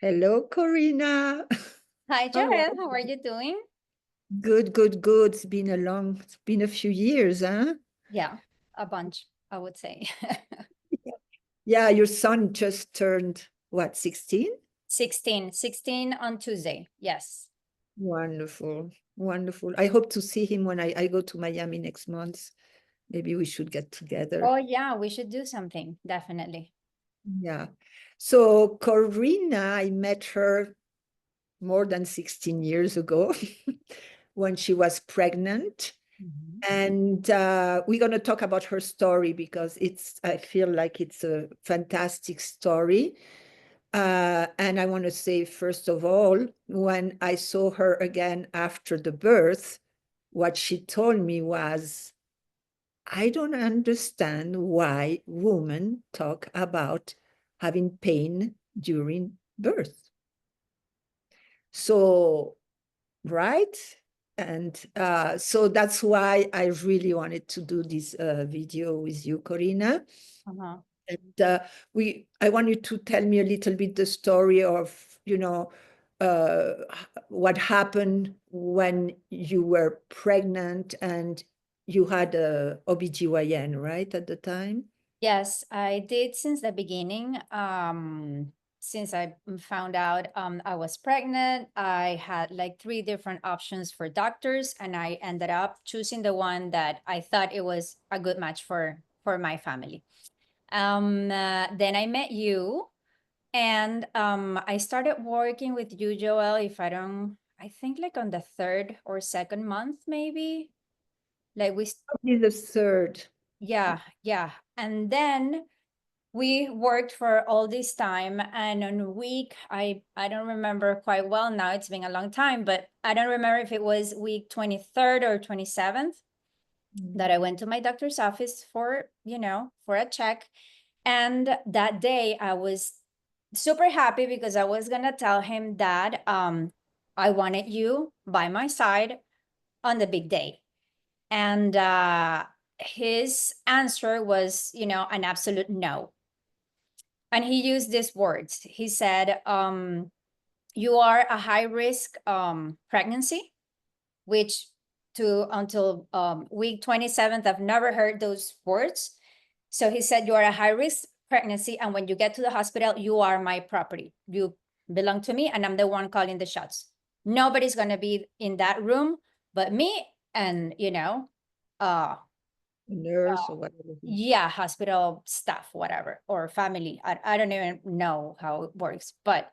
Hello, Corina. Hi, How are Joel. How are you? you doing? Good, good, good. It's been a few years, huh? Yeah, a bunch, I would say. Yeah, your son just turned, what, 16? 16 on Tuesday. Yes. Wonderful, wonderful. I hope to see him when I go to Miami next month. Maybe we should get together. Oh, yeah, we should do something, definitely. Yeah. So Corina, I met her more than 16 years ago when she was pregnant. Mhm. And we're going to talk about her story because I feel like it's a fantastic story. And I want to say, first of all, when I saw her again after the birth, what she told me was, I don't understand why women talk about having pain during birth. So, right? And so that's why I really wanted to do this video with you, Corina. Uh-huh. And I want you to tell me a little bit the story of, uh, what happened when you were pregnant and you had a OBGYN, right, at the time? Yes, I did since the beginning. Since I found out I was pregnant, I had like three different options for doctors, and I ended up choosing the one that I thought it was a good match for my family. Then I met you. And I started working with you, Joel, I think like on the third or second month, maybe. Like Probably the third. yeah. And then we worked for all this time. And on a week, I don't remember quite well now. It's been a long time, but I don't remember if it was week 23rd or 27th that I went to my doctor's office for a check. And that day I was super happy because I was gonna tell him that I wanted you by my side on the big day. And his answer was, an absolute no. And he used these words. He said, you are a high risk pregnancy, which to until week 27th, I've never heard those words. So he said, you are a high risk pregnancy. And when you get to the hospital, you are my property. You belong to me, and I'm the one calling the shots. Nobody's going to be in that room but me and, uh, Nurse or whatever. yeah, hospital staff, whatever, or family. I don't even know how it works. But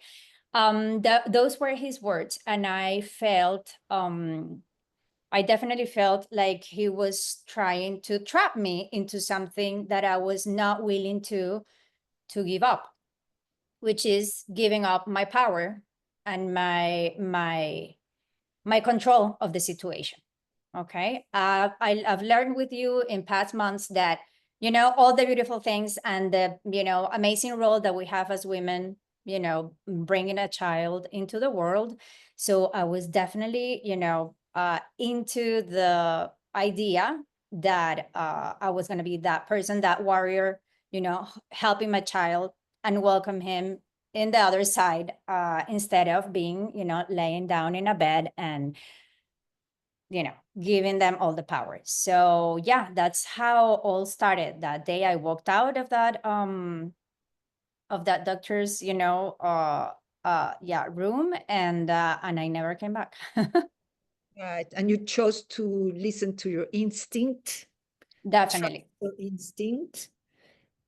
those were his words. And I definitely felt like he was trying to trap me into something that I was not willing to give up, which is giving up my power and my control of the situation. Okay, I've learned with you in past months that all the beautiful things and the amazing role that we have as women, bringing a child into the world. So I was definitely into the idea that I was going to be that person, that warrior, helping my child and welcome him in the other side, instead of being laying down in a bed and giving them all the power. So yeah, that's how all started. That day I walked out of that doctor's room, and I never came back. Right. And you chose to listen to your instinct, trust Definitely. your instinct,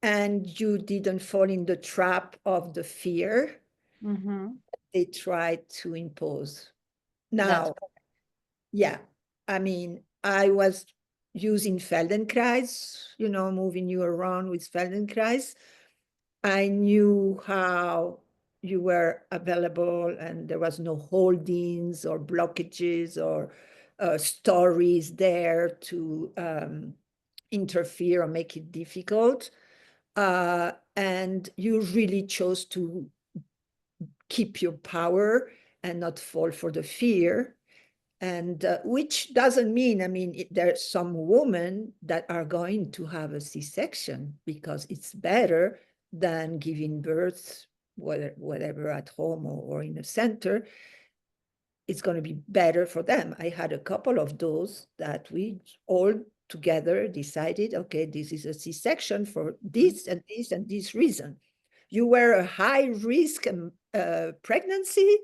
and you didn't fall in the trap of the fear Mm-hmm. they tried to impose. That's Now, yeah, I mean, I was using Feldenkrais, moving you around with Feldenkrais. I knew how you were available and there was no holdings or blockages or stories there to interfere or make it difficult. And you really chose to keep your power and not fall for the fear. And which doesn't mean, I mean, there's some women that are going to have a C-section because it's better than giving birth whatever at home or in a center, it's going to be better for them. I had a couple of those that we all together decided, okay, this is a C-section for this and this and this reason. You were a high risk pregnancy,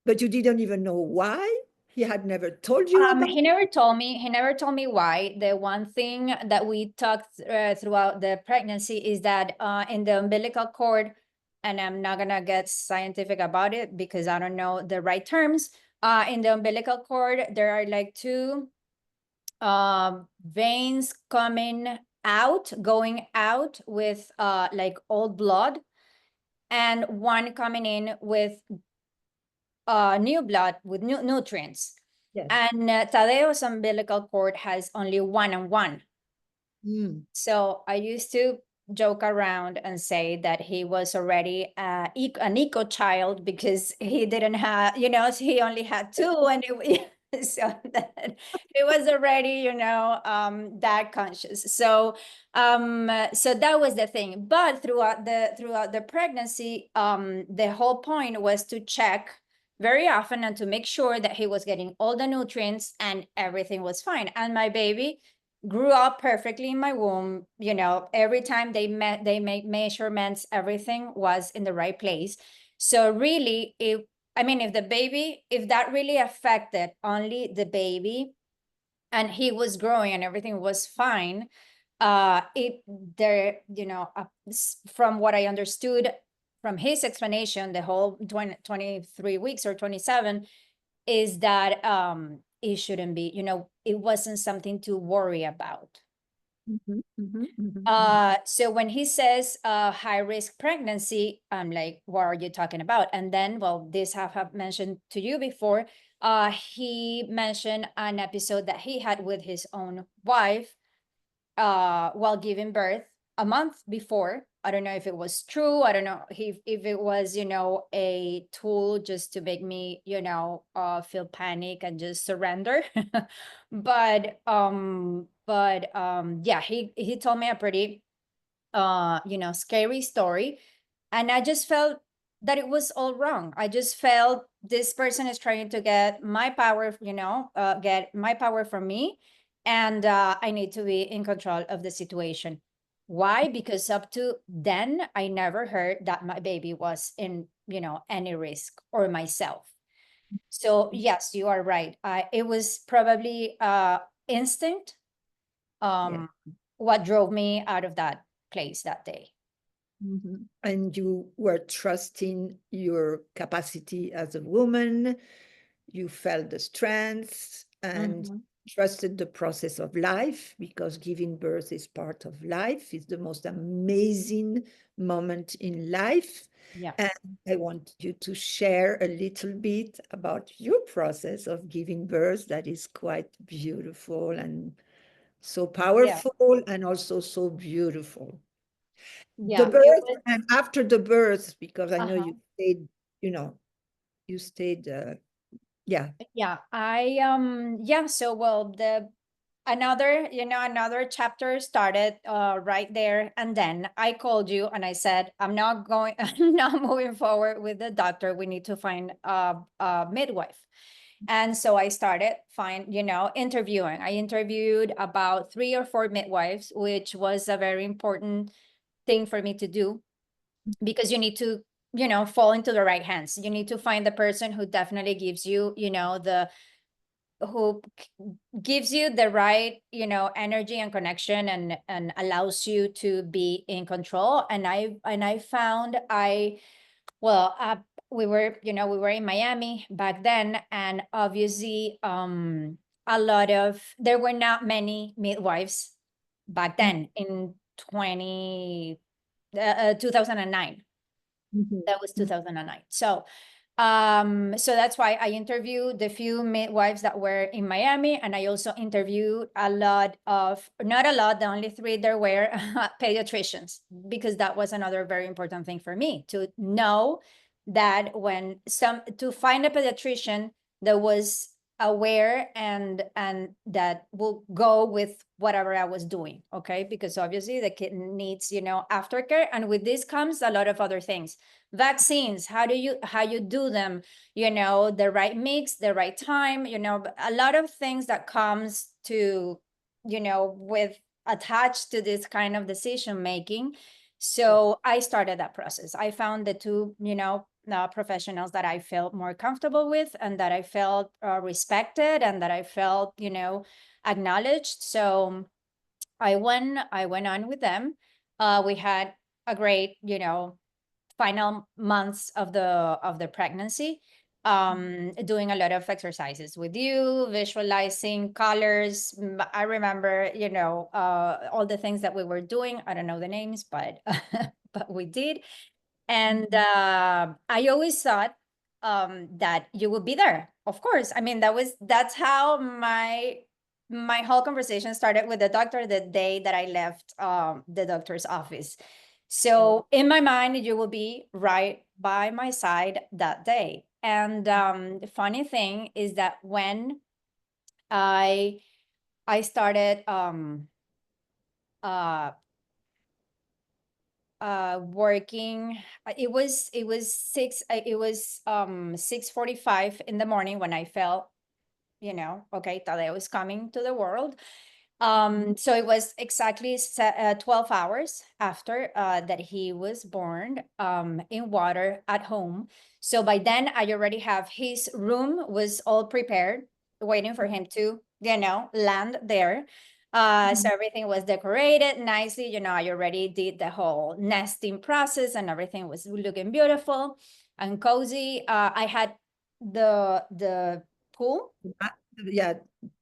but you didn't even know why. He had never told you about. He never told me. He never told me why. The one thing that we talked throughout the pregnancy is that in the umbilical cord, and I'm not gonna get scientific about it because I don't know the right terms. In the umbilical cord, there are like two veins going out with like old blood, and one coming in with new blood with new nutrients. Yes. And Tadeo's umbilical cord has only one and one. So I used to joke around and say that he was already an eco child because he didn't have, he only had two, and so that he was already, that conscious. So that was the thing. But throughout the pregnancy, the whole point was to check very often and to make sure that he was getting all the nutrients and everything was fine. And my baby grew up perfectly in my womb. Every time they make measurements, everything was in the right place. So really, if that really affected only the baby and he was growing and everything was fine, from what I understood from his explanation, the whole 23 weeks or 27, is that it shouldn't be, it wasn't something to worry about. So when he says high risk pregnancy, I'm like, what are you talking about? And then, well, this I have mentioned to you before. He mentioned an episode that he had with his own wife while giving birth a month before. I don't know if it was true. I don't know if it was, a tool just to make me, feel panic and just surrender. But yeah, he told me a pretty, scary story. And I just felt that it was all wrong. I just felt this person is trying to get my power, get my power from me. And I need to be in control of the situation. Why? Because up to then, I never heard that my baby was in, any risk, or myself. So yes, you are right. It was probably instinct, what drove me out of that place that day. And you were trusting your capacity as a woman. You felt the strength and trusted the process of life, because giving birth is part of life. It's the most amazing moment in life. Yeah. And I want you to share a little bit about your process of giving birth, that is quite beautiful and so powerful and also so beautiful. The Yeah, birth it was. and after the birth, because I know you stayed, you stayed, yeah. Yeah, so well, another chapter started right there, and then I called you and I said, I'm not moving forward with the doctor. We need to find a midwife. And so I started interviewing. I interviewed about 3 or 4 midwives, which was a very important thing for me to do, because you need to fall into the right hands. You need to find the person who definitely gives you who gives you the right energy and connection, and allows you to be in control. And I found we were in Miami back then, and obviously there were not many midwives back then in 2009. That was 2009. So that's why I interviewed the few midwives that were in Miami, and I also interviewed not a lot, the only 3 there were pediatricians, because that was another very important thing for me to know, that to find a pediatrician that was aware and that will go with whatever I was doing. Okay, because obviously the kid needs, you know, aftercare, and with this comes a lot of other things. Vaccines, how you do them, you know, the right mix, the right time, you know, a lot of things that comes to, you know, with attached to this kind of decision making. So I started that process. I found the two, you know, professionals that I felt more comfortable with, and that I felt respected, and that I felt, you know, acknowledged. So I went on with them. We had a great, you know, final months of the pregnancy, doing a lot of exercises with you, visualizing colors. I remember, you know, all the things that we were doing. I don't know the names, but but we did. And I always thought that you would be there. Of course. I mean, that's how my whole conversation started with the doctor the day that I left the doctor's office. So in my mind, you will be right by my side that day. And the funny thing is that when I started uh working, it was 6:45 in the morning when I felt, you know, okay, Tadeo is coming to the world. So it was exactly 12 hours after that he was born, in water at home. So by then I already have his room was all prepared, waiting for him to, you know, land there. So everything was decorated nicely. You know, I already did the whole nesting process, and everything was looking beautiful and cozy. I had the pool, Yeah.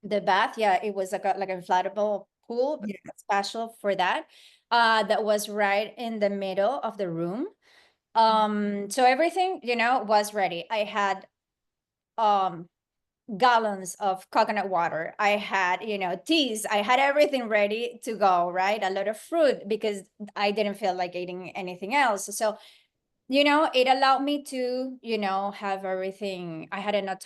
the bath. Yeah, it was like a inflatable pool, Yeah. special for that. That was right in the middle of the room. So everything, you know, was ready. I had um gallons of coconut water. I had, you know, teas. I had everything ready to go, right? A lot of fruit, because I didn't feel like eating anything else. So, you know, it allowed me to, you know, have everything. I had enough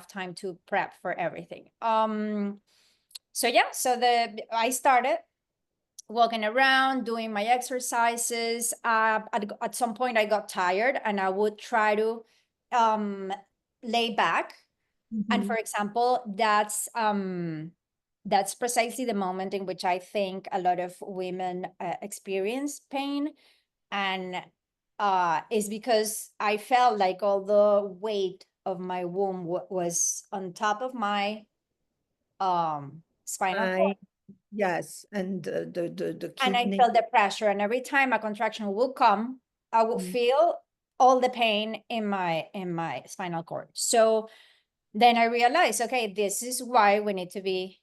time to prep for everything. So yeah, so I started walking around, doing my exercises. At some point I got tired, and I would try to lay back. And for example, that's precisely the moment in which I think a lot of women experience pain. And is because I felt like all the weight of my womb was on top of my spinal cord. I Yes, and the And I kidney. felt the pressure, and every time a contraction would come, I would feel all the pain in my spinal cord. So then I realized, okay, this is why we need to be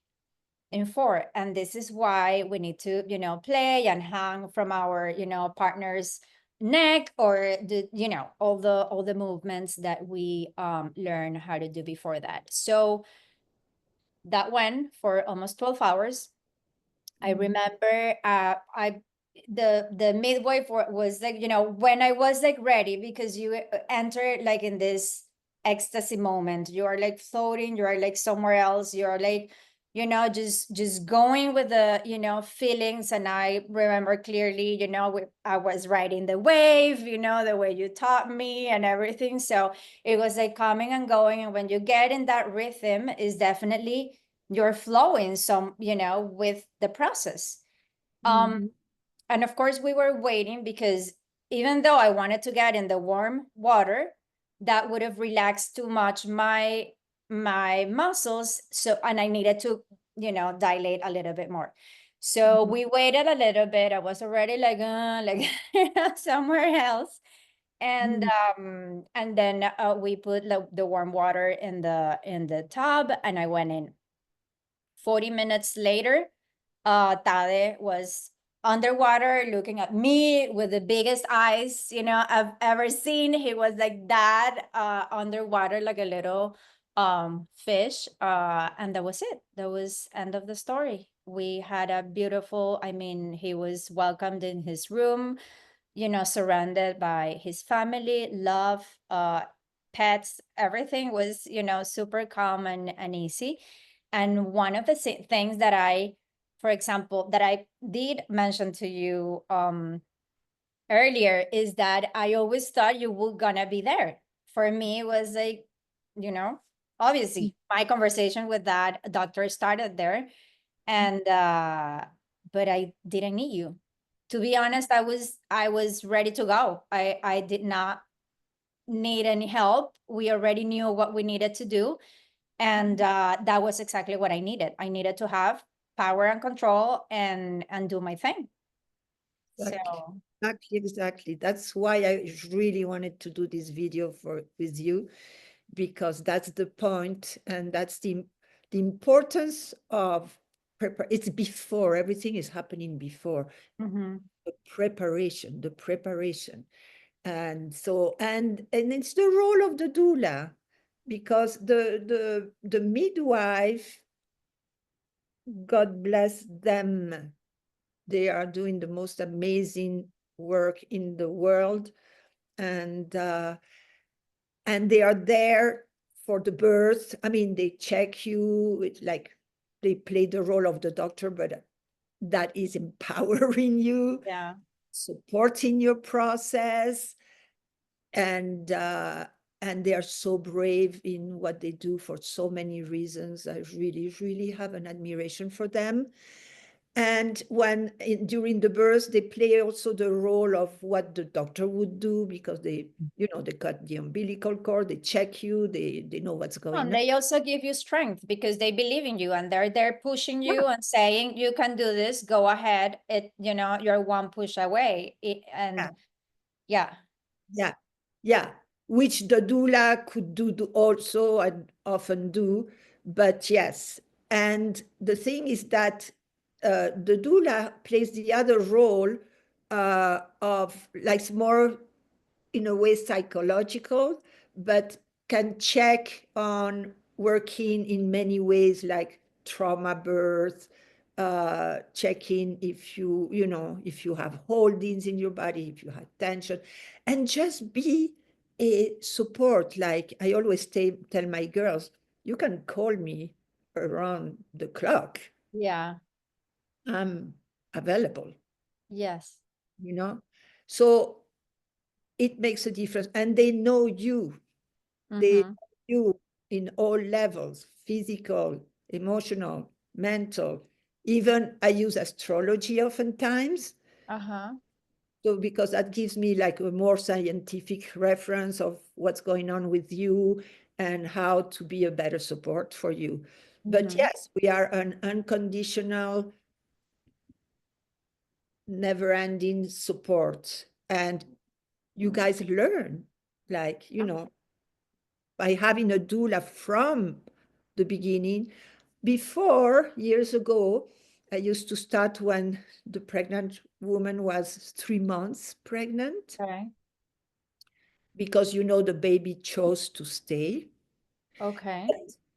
in four, and this is why we need to, you know, play and hang from our, you know, partner's neck, or the, you know, all the movements that we learn how to do before that. So that went for almost 12 hours. I remember the midwife was like, you know, when I was like ready, because you enter like in this ecstasy moment. You are like floating, you are like somewhere else, you're like, you know, just going with the, you know, feelings. And I remember clearly, you know, I was riding the wave, you know, the way you taught me and everything. So it was like coming and going. And when you get in that rhythm, is definitely you're flowing some, you know, with the process. Um, and of course we were waiting, because even though I wanted to get in the warm water, that would have relaxed too much my muscles. So, and I needed to, you know, dilate a little bit more. So we waited a little bit. I was already like somewhere else. And then we put the warm water in the tub, and I went in. 40 minutes later, Tade was underwater looking at me with the biggest eyes, you know, I've ever seen. He was like that, underwater, like a little fish. And that was it. That was end of the story. We had a beautiful, I mean, he was welcomed in his room, you know, surrounded by his family, love, pets, everything was, you know, super calm and easy. And one of the things that for example, that I did mention to you earlier is that I always thought you were gonna be there. For me, it was like, you know, obviously my conversation with that doctor started there, and but I didn't need you. To be honest, I was ready to go. I did not need any help. We already knew what we needed to do, and that was exactly what I needed. I needed to have power and control and do my thing. Exactly. So Exactly. That's why I really wanted to do this video with you, because that's the point, and that's the importance of it's before, everything is happening before. mhm. The preparation. And so, and it's the role of the doula, because the midwife, God bless them, they are doing the most amazing work in the world, and they are there for the birth. I mean, they check you, it's like they play the role of the doctor, but that is empowering you, Yeah. supporting your process, and they are so brave in what they do for so many reasons. I really, really have an admiration for them. And during the birth, they play also the role of what the doctor would do, because they, they cut the umbilical cord, they check you, they know what's going And on. they also give you strength because they believe in you and they're there pushing you and saying, you can do this, go ahead. You're one push away. Yeah, Yeah. yeah, yeah. Which the doula could do also, and often do, but yes. And the thing is that the doula plays the other role of, like, more in a way psychological, but can check on working in many ways, like trauma birth, checking if if you have holdings in your body, if you have tension, and just be a support. Like I always tell my girls, you can call me around the clock. Yeah. I'm available, Yes. you know? So it makes a difference. And they know you. They Mm-hmm. know you in all levels, physical, emotional, mental. Even I use astrology oftentimes. Uh-huh. So because that gives me like a more scientific reference of what's going on with you and how to be a better support for you. But Mm-hmm. yes, we are an unconditional, never-ending support. And you guys learn, like, by having a doula from the beginning. Before, years ago, I used to start when the pregnant woman was 3 months pregnant, Okay. because the baby chose to stay. Okay.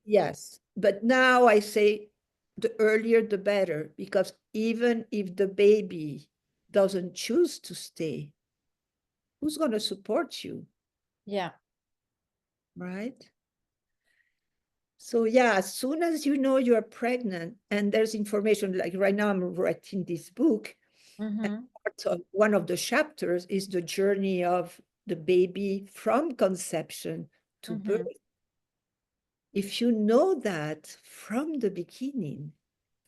Yes, but now I say the earlier the better, because even if the baby doesn't choose to stay, who's going to support you, Yeah. right? So yeah, as soon as you know you're pregnant and there's information, like right now I'm writing this book, and Mm-hmm. one of the chapters is the journey of the baby from conception to birth. Mm-hmm. If you know that from the beginning,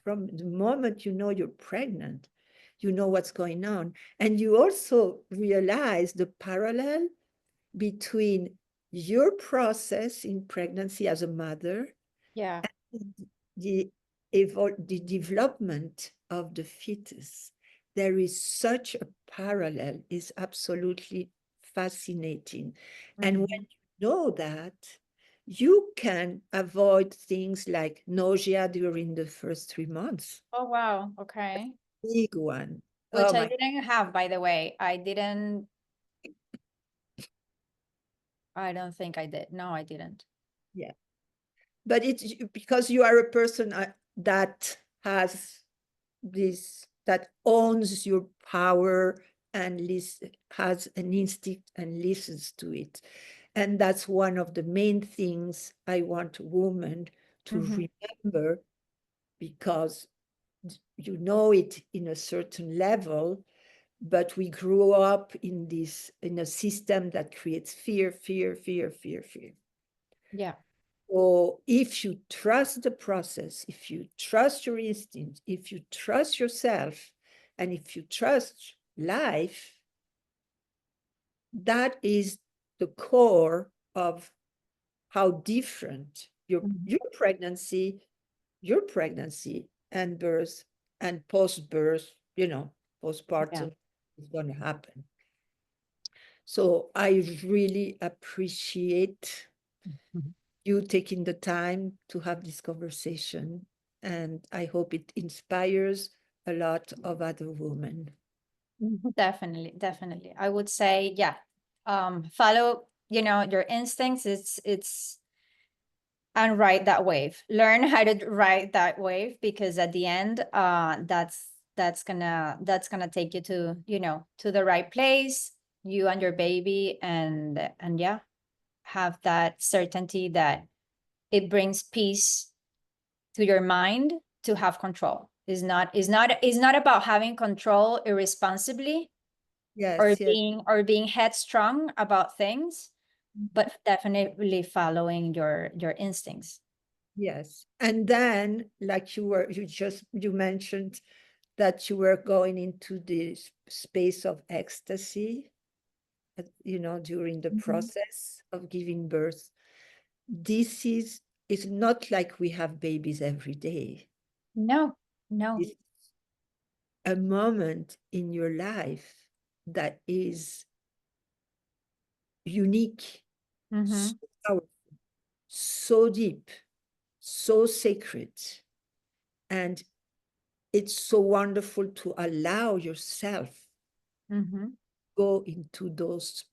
from the moment you know you're pregnant, you know what's going on. And you also realize the parallel between your process in pregnancy as a mother, Yeah. the the development of the fetus. There is such a parallel, is absolutely fascinating. And when Mm-hmm. you know that, you can avoid things like nausea during the first 3 months. Oh, wow. Okay. Big one. Which Oh I my, didn't have, by the way. I don't think I did. No, I didn't. yeah. But it's because you are a person that has this, that owns your power and has an instinct and listens to it. And that's one of the main things I want women to Mm-hmm. remember, because you know it in a certain level, but we grew up in a system that creates fear, fear, fear, fear, fear. Yeah. So if you trust the process, if you trust your instinct, if you trust yourself, and if you trust life, that is the core of how different Mhm. your pregnancy and birth and post-birth, Yeah. postpartum is going to happen. So I really appreciate Mhm. you taking the time to have this conversation, and I hope it inspires a lot of other women. Definitely, definitely. I would say, yeah, follow, your instincts. It's and ride that wave. Learn how to ride that wave, because at the end, that's gonna take you to, to the right place, you and your baby, and yeah, have that certainty that it brings peace to your mind to have control. Is not about having control irresponsibly, or Yes, yes, being headstrong about things, mhm, but definitely following your instincts. yes. And then, like you mentioned that you were going into this space of ecstasy, during the Mhm. process of giving birth. This is not like we have babies every day. No, no. It's a moment in your life that is unique, so Mm-hmm. powerful, so deep, so sacred. And it's so wonderful to allow yourself Mm-hmm. go into those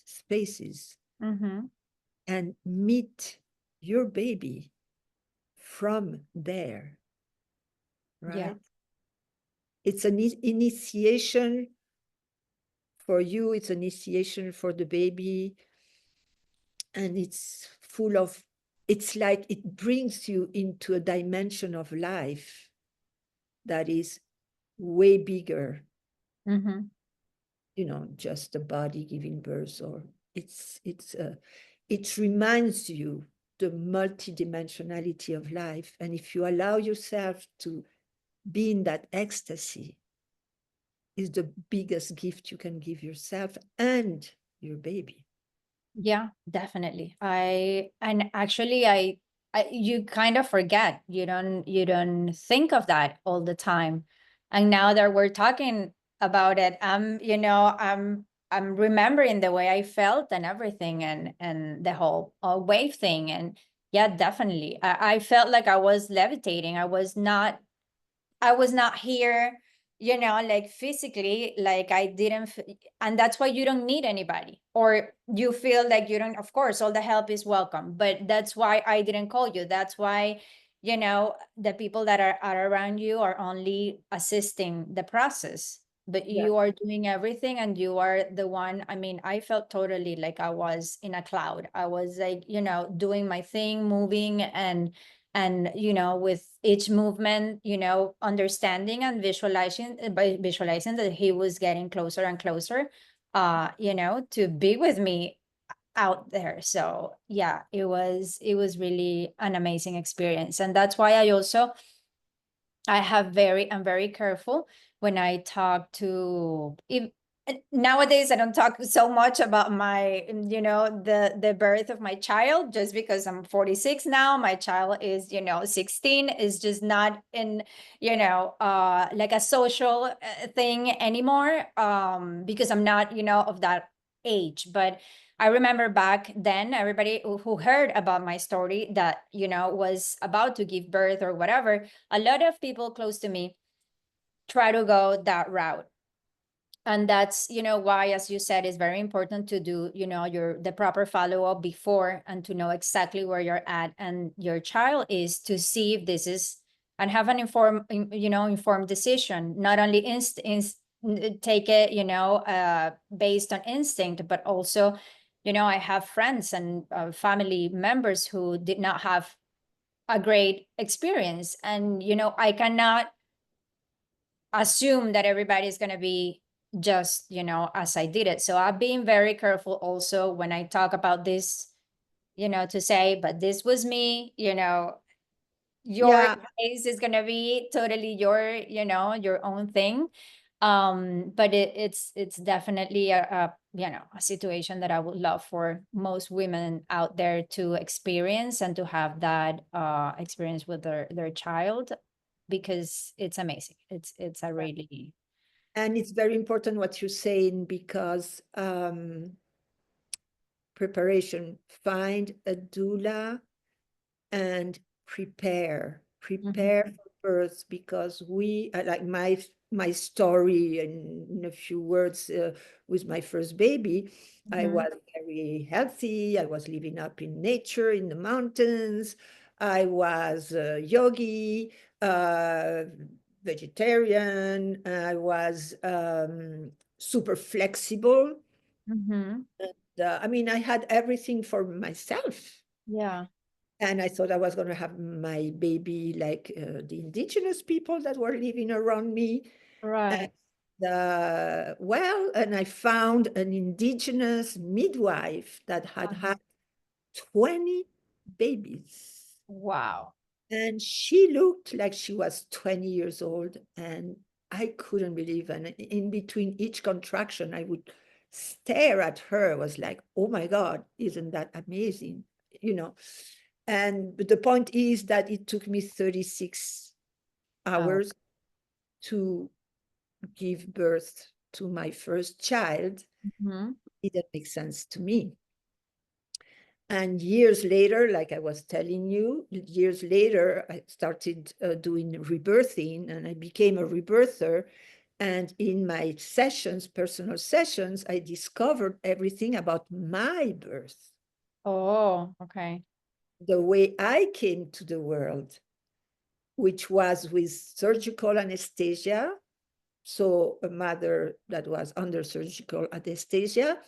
spaces Mm-hmm. and meet your baby from there, Yeah. right? It's an initiation for you, it's an initiation for the baby, and it's like it brings you into a dimension of life that is way bigger, Mm-hmm. just the body giving birth, or it reminds you the multidimensionality of life. And if you allow yourself to be in that ecstasy, is the biggest gift you can give yourself and your baby. Yeah, definitely. And actually I you kind of forget. You don't think of that all the time. And now that we're talking about it, I'm remembering the way I felt and everything, and the whole wave thing. And yeah, definitely. I felt like I was levitating. I was not here, like physically, like I didn't, and that's why you don't need anybody, or you feel like you don't. Of course, all the help is welcome, but that's why I didn't call you. That's why, the people that are around you are only assisting the process, but Yeah. you are doing everything, and you are the one. I mean, I felt totally like I was in a cloud. I was like, doing my thing, moving, and with each movement, understanding and visualizing, by visualizing that he was getting closer and closer, to be with me out there. So yeah, it was really an amazing experience. And that's why I'm very careful when I talk to, if nowadays I don't talk so much about my, the birth of my child, just because I'm 46 now. My child is, 16, is just not in, like a social thing anymore, because I'm not, of that age. But I remember back then, everybody who heard about my story that, was about to give birth or whatever, a lot of people close to me try to go that route. And that's, why, as you said, it's very important to do, the proper follow-up before, and to know exactly where you're at and your child is, to see if this is, and have an informed decision, not only take it, based on instinct, but also I have friends and family members who did not have a great experience. And, I cannot assume that everybody's going to be just, as I did it. So I've been very careful also when I talk about this, to say, but this was me, your Yeah, case is going to be totally your own thing. But it's definitely a situation that I would love for most women out there to experience and to have that experience with their child, because it's amazing. It's a really. and it's very important what you're saying, because preparation, find a doula and Mhm, prepare for birth, because we like my story in a few words. With my first baby, I mhm, was very healthy. I was living up in nature in the mountains. I was a yogi, uh, vegetarian. I was super flexible. mhm. I mean, I had everything for myself. Yeah, And I thought I was going to have my baby like the indigenous people that were living around me. And right. and I found an indigenous midwife that had Uh-huh. had 20 babies. Wow. And she looked like she was 20 years old. And I couldn't believe. And in between each contraction, I would stare at her. I was like, oh my God, isn't that amazing? You know, and but the point is that it took me 36 Oh. hours to give birth to my first child. Mhm. It didn't make sense to me. And years later, like I was telling you, years later, I started doing rebirthing, and I became a rebirther. And in my sessions, personal sessions, I discovered everything about my birth, Oh, okay. the way I came to the world, which was with surgical anesthesia. So a mother that was under surgical anesthesia.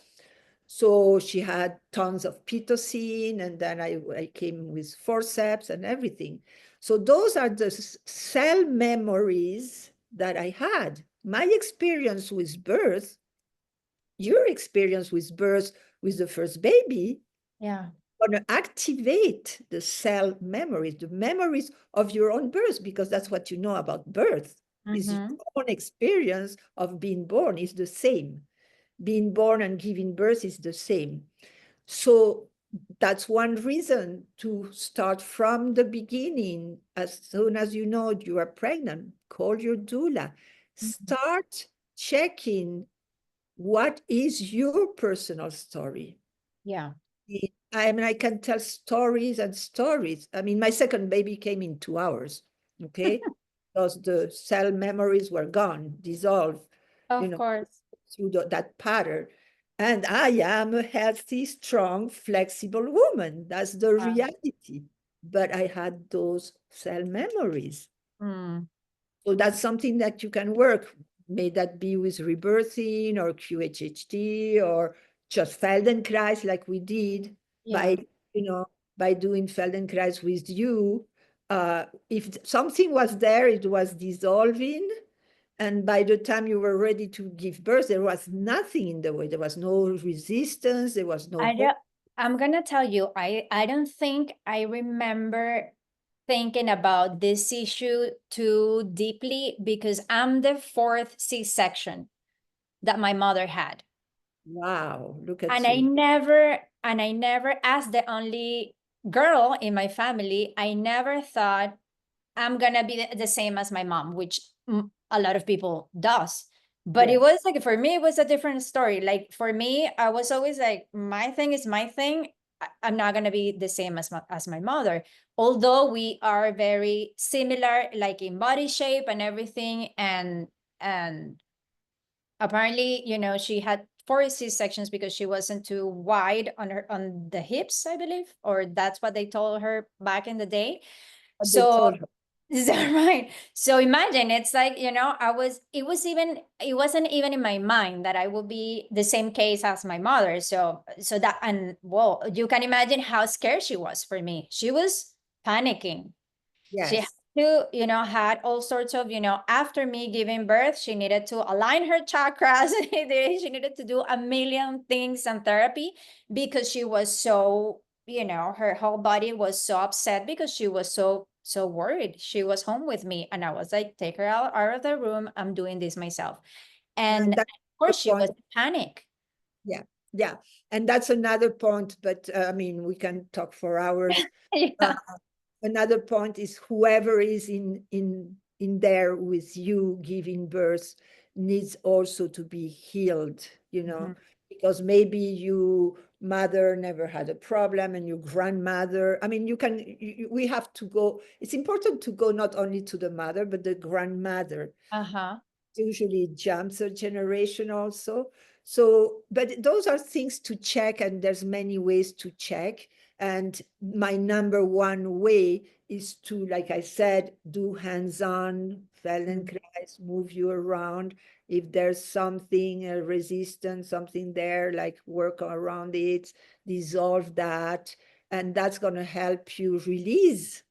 So she had tons of pitocin, and then I came with forceps and everything. So those are the cell memories that I had. My experience with birth, your experience with birth with the first baby, Yeah. going to activate the cell memories, the memories of your own birth, because that's what you know about birth. Is your Mhm. own experience of being born is the same. Being born and giving birth is the same. So that's one reason to start from the beginning. As soon as you know you are pregnant, call your doula. Mhm. Start checking what is your personal story. Yeah. I mean, I can tell stories and stories. I mean, my second baby came in 2 hours, okay? Because the cell memories were gone, dissolved, you Of know, course. through that pattern. And I am a healthy, strong, flexible woman. That's the Wow. reality. But I had those cell memories. Mm. So that's something that you can work. May that be with rebirthing or QHHT or just Feldenkrais like we did Yeah. by, by doing Feldenkrais with you. If something was there, it was dissolving. And by the time you were ready to give birth, there was nothing in the way. There was no resistance. There was no I hope. don't, I'm gonna tell you, I don't think I remember thinking about this issue too deeply, because I'm the fourth C-section that my mother had. Wow, look And at I you. never, and I never, as the only girl in my family, I never thought I'm gonna be the same as my mom, which a lot of people does. But it Yeah. was like, for me, it was a different story. Like for me, I was always like, my thing is my thing. I'm not gonna be the same as my mother, although we are very similar, like in body shape and everything. And apparently, she had four C-sections because she wasn't too wide on the hips, I believe, or that's what they told her back in the day. What they told So her. Is that right? So imagine, it's like, it wasn't even in my mind that I would be the same case as my mother. So that, and well, you can imagine how scared she was for me. She was panicking. She had Yes. to, had all sorts of, after me giving birth, she needed to align her chakras. She needed to do a million things and therapy because she was so, her whole body was so upset because she was so worried. She was home with me and I was like, take her out of the room. I'm doing this myself. And And of that's the course she was point. in panic. Yeah. Yeah. And that's another point, but I mean, we can talk for hours. Uh, Yeah. Another point is whoever is in there with you giving birth needs also to be healed, Mhm. because maybe you mother never had a problem and your grandmother, I mean, we have to go, it's important to go not only to the mother but the grandmother. Uh-huh. Usually jumps a generation also. So, but those are things to check, and there's many ways to check. And my number one way is to, like I said, do hands-on, Mm. Feldenkrais, move you around. If there's something, a resistance, something there, like work around it, dissolve that, and that's going to help you release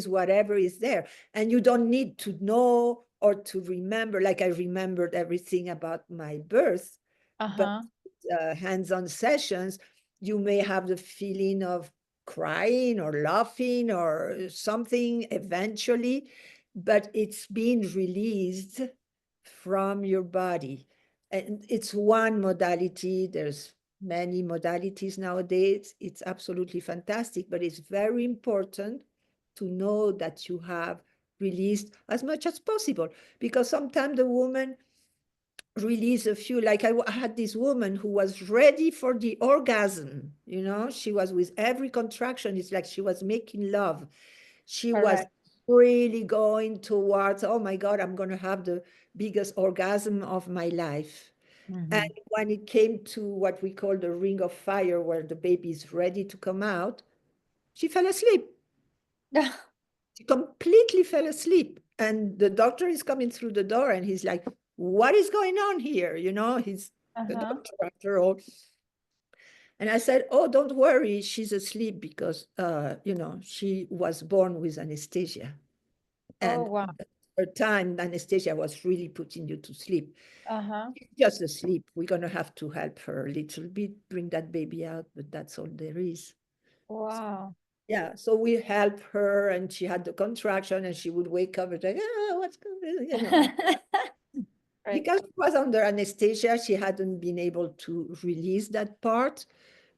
whatever is there. And you don't need to know or to remember, like I remembered everything about my birth, but Uh-huh. hands-on sessions, you may have the feeling of crying or laughing or something eventually, but it's being released from your body. And it's one modality. There's many modalities nowadays. It's absolutely fantastic, but it's very important to know that you have released as much as possible, because sometimes the woman release a few, like I had this woman who was ready for the orgasm, she was with every contraction, it's like she was making love. She was Correct. really going towards, oh my God, I'm going to have the biggest orgasm of my life. And Mhm. when it came to what we call the ring of fire, where the baby is ready to come out, she fell asleep. She completely fell asleep. And the doctor is coming through the door and he's like, what is going on here? He's a Uh-huh. doctor after all. And I said, oh, don't worry, she's asleep because, she was born with anesthesia. Oh, And wow. her time, anesthesia was really putting you to sleep. Uh-huh. She's just asleep. We're going to have to help her a little bit, bring that baby out, but that's all there is. Wow. Yeah, so we help her, and she had the contraction, and she would wake up and like, what's going on? Right. Because she was under anesthesia, she hadn't been able to release that part.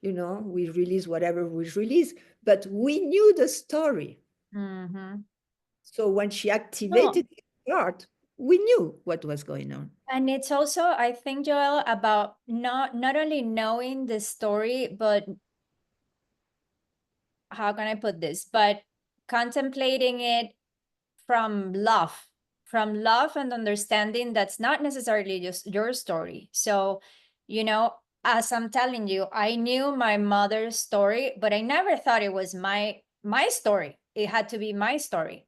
We release whatever we release, but we knew the story. Mm-hmm. So when she No, activated the part, we knew what was going on. and it's also, I think, Joel, about not only knowing the story, but how can I put this? But contemplating it from love and understanding that's not necessarily just your story. So, as I'm telling you, I knew my mother's story, but I never thought it was my story. It had to be my story.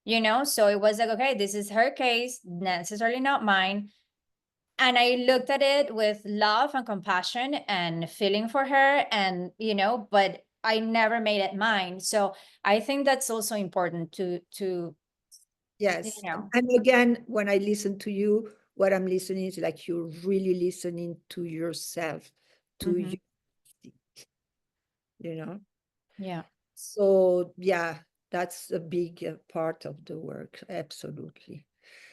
So it was like, okay, this is her case, necessarily not mine. And I looked at it with love and compassion and feeling for her, and but I never made it mine. So I think that's also important to you Yes. know And again, when I listen to you, what I'm listening is like you're really listening to yourself, to Mhm. you, you know? Yeah. So, yeah, that's a big part of the work. Absolutely.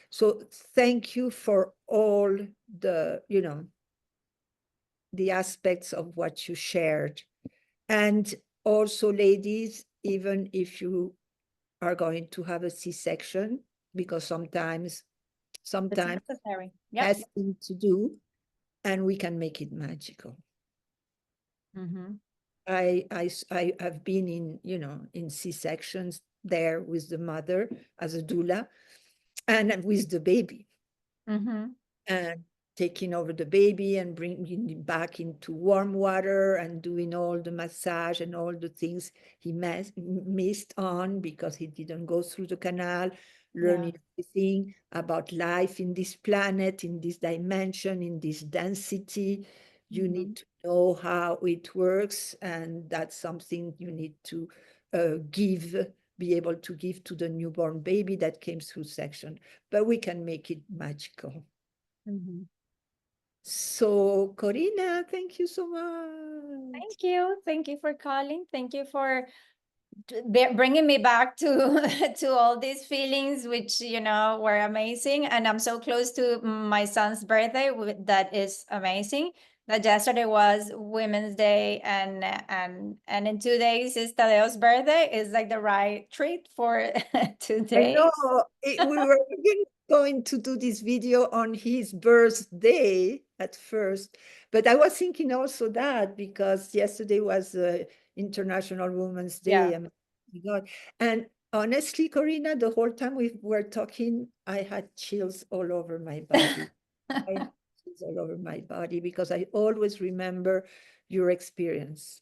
So, thank you for all the aspects of what you shared. And also, ladies, even if you are going to have a C-section, because It's sometimes necessary. Yep. has thing to do, and we can make it magical. Mhm. I have been in C-sections there with the mother as a doula and with the baby. Mhm. And taking over the baby and bringing him back into warm water and doing all the massage and all the things he missed on because he didn't go through the canal, learning everything about life in this planet, in this dimension, in this density. You need to know how it works, and that's something you need to be able to give to the newborn baby that came through section, but we can make it magical. So, Corina, thank you so much. Thank you. Thank you for calling. Thank you for bringing me back to to all these feelings, which were amazing. And I'm so close to my son's birthday. That is amazing. That yesterday was Women's Day, and in 2 days is Tadeo's birthday. Is like the right treat for I 2 days. know we were even going to do this video on his birthday at first, but I was thinking also that because yesterday was International Women's Day. Yeah. Oh my God. And honestly, Corina, the whole time we were talking, I had chills all over my body. I had chills all over my body because I always remember your experience.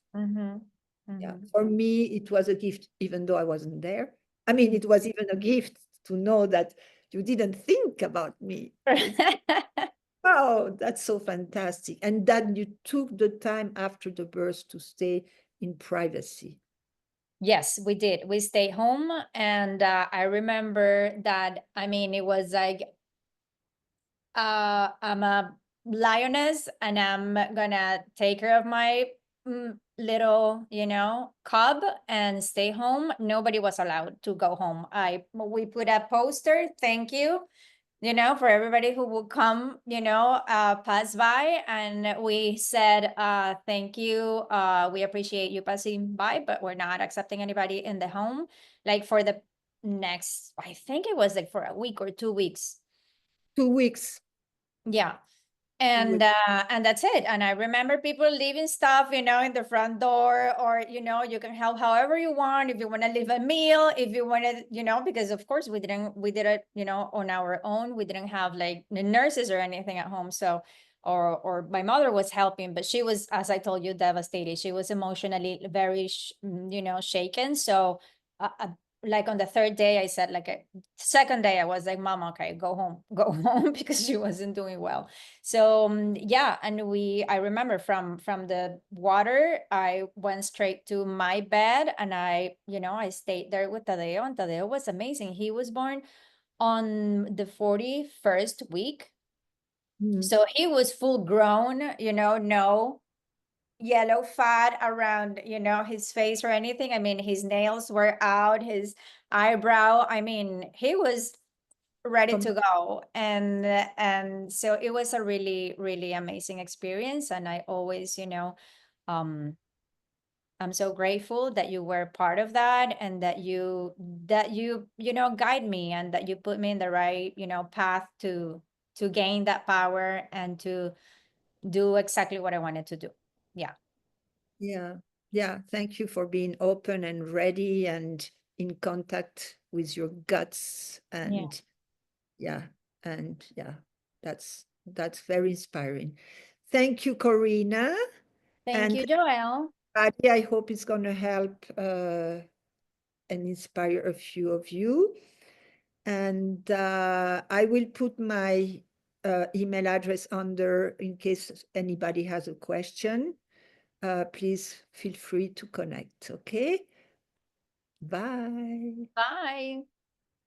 Yeah, for me, it was a gift, even though I wasn't there. I mean, it was even a gift to know that you didn't think about me. Wow, that's so fantastic. And that you took the time after the birth to stay in privacy. Yes, we did. We stayed home, and I remember that. I mean, it was like, I'm a lioness, and I'm gonna take care of my little, cub and stay home. Nobody was allowed to go home. We put a poster, thank you, for everybody who would come, pass by. And we said, thank you. We appreciate you passing by, but we're not accepting anybody in the home, like for the next, I think it was like for a week or 2 weeks. 2 weeks. Yeah. And that's it. And I remember people leaving stuff, in the front door, or, you can help however you want. If you want to leave a meal, if you want to, because of course we did it, on our own. We didn't have like the nurses or anything at home. So, or my mother was helping, but she was, as I told you, devastated. She was emotionally very, shaken. So, like on the third day, I said, like, second day, I was like, Mom, okay, go home, because she wasn't doing well. So yeah, and I remember from the water, I went straight to my bed, and I stayed there with Tadeo, and Tadeo was amazing. He was born on the 41st week. So he was full grown, no yellow fat around, his face or anything. I mean, his nails were out, his eyebrow. I mean, he was ready to go. And so it was a really, really amazing experience. And I always, I'm so grateful that you were part of that, and that you guide me, and that you put me in the right, path to gain that power and to do exactly what I wanted to do. Yeah. Yeah. Thank you for being open and ready and in contact with your guts. And yeah, that's very inspiring. Thank you, Corina. Thank And you, Joelle. I hope it's going to help and inspire a few of you. And I will put my email address under in case anybody has a question. Please feel free to connect. Okay. Bye. Bye.